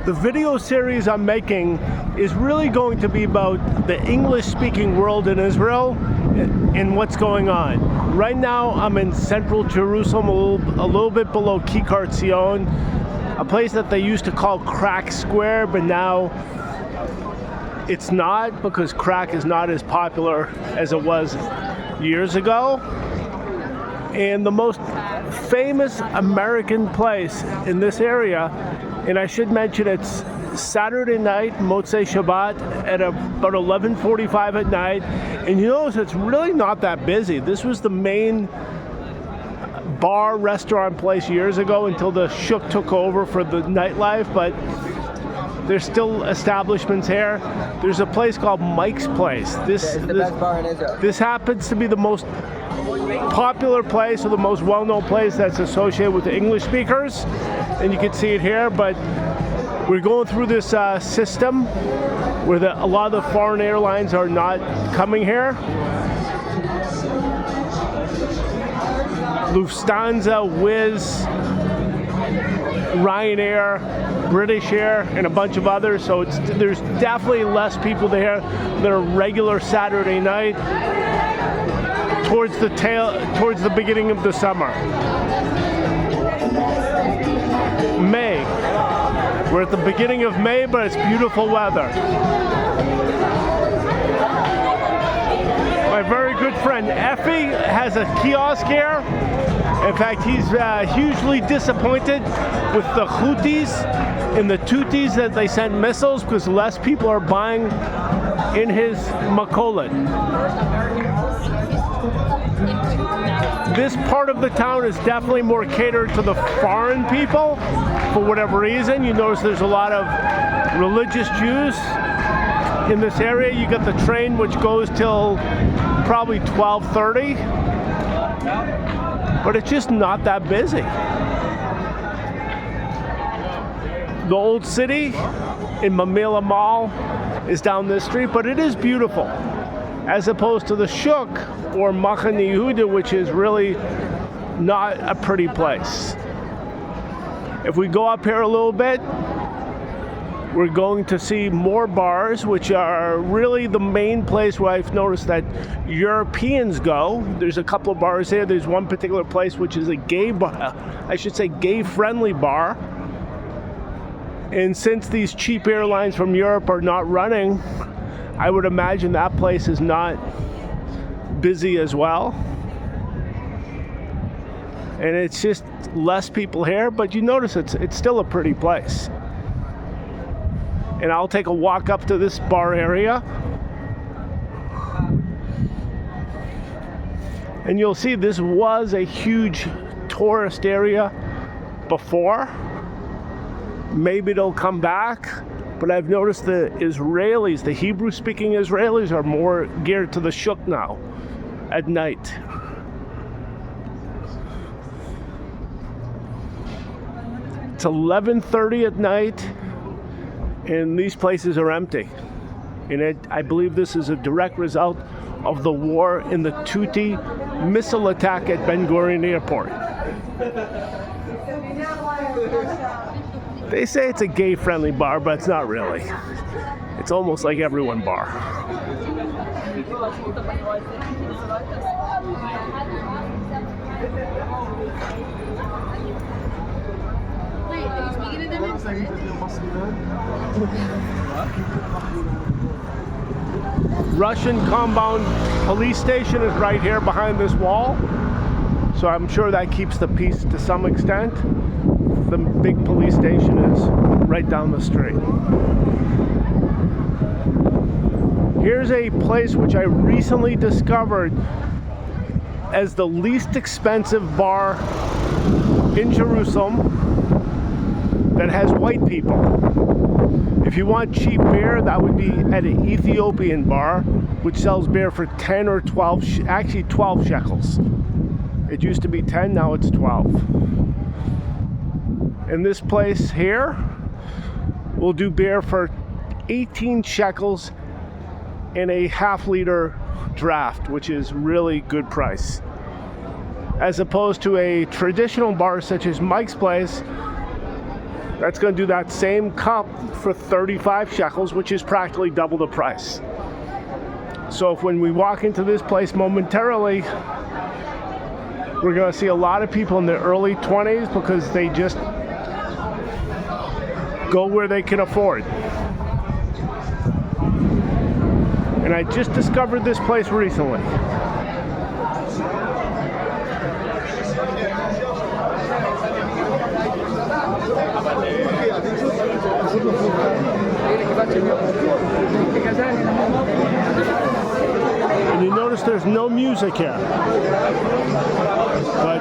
The video series I'm making is really going to be about the English-speaking world in Israel and what's going on. Right now, I'm in central Jerusalem, a little bit below Kikar Tzion, a place that they used to call Crack Square, but now it's not, because crack is not as popular as it was years ago. And the most famous American place in this area, and I should mention it's Saturday night, Motzei Shabbat, at about 11:45 at night. And you notice it's really not that busy. This was the main bar restaurant place years ago until the Shuk took over for the nightlife, but there's still establishments here. There's a place called Mike's Place. It's the best bar in Israel. This happens to be the most popular place, or the most well-known place that's associated with the English speakers, and you can see it here. But we're going through this system where a lot of the foreign airlines are not coming here. Lufthansa, Wizz, Ryanair, British Air, and a bunch of others. So there's definitely less people there than a regular Saturday night towards the beginning of the summer. May. We're at the beginning of May, but it's beautiful weather. My very good friend Effie has a kiosk here. In fact, he's hugely disappointed with the Houthis and the Tutsis that they sent missiles, because less people are buying in his makolet. This part of the town is definitely more catered to the foreign people for whatever reason. You notice there's a lot of religious Jews in this area. You got the train which goes till probably 12:30, but it's just not that busy. The old city in Mamila Mall is down this street, but it is beautiful, as opposed to the Shuk or Machane Yehuda, which is really not a pretty place. If we go up here a little bit, we're going to see more bars, which are really the main place where I've noticed that Europeans go. There's a couple of bars here. There's one particular place which is a gay bar, I should say gay-friendly bar. And since these cheap airlines from Europe are not running, I would imagine that place is not busy as well. And it's just less people here, but you notice it's still a pretty place. And I'll take a walk up to this bar area, and you'll see this was a huge tourist area before. Maybe it'll come back, but I've noticed the Israelis, the Hebrew-speaking Israelis, are more geared to the Shuk now at night. It's 11:30 at night, and these places are empty. And I believe this is a direct result of the war in the Tutsi missile attack at Ben Gurion Airport. They say it's a gay-friendly bar, but it's not really. It's almost like everyone bar. Russian compound police station is right here behind this wall, so I'm sure that keeps the peace to some extent. The big police station is right down the street. Here's a place which I recently discovered as the least expensive bar in Jerusalem that has white people. If you want cheap beer, that would be at an Ethiopian bar, which sells beer for 10 or 12, actually 12 shekels. It used to be 10, now it's 12. And this place here will do beer for 18 shekels in a half-liter draft, which is really good price. As opposed to a traditional bar such as Mike's Place, That's going to do that same cup for 35 shekels, which is practically double the price. So if when we walk into this place momentarily, we're going to see a lot of people in their early 20s because they just go where they can afford. And I just discovered this place recently. And you notice there's no music here. But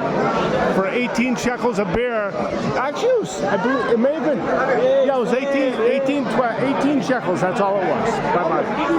for 18 shekels a beer, actually, I believe it may have been, yeah, it was 18 shekels, that's all it was. Bye-bye.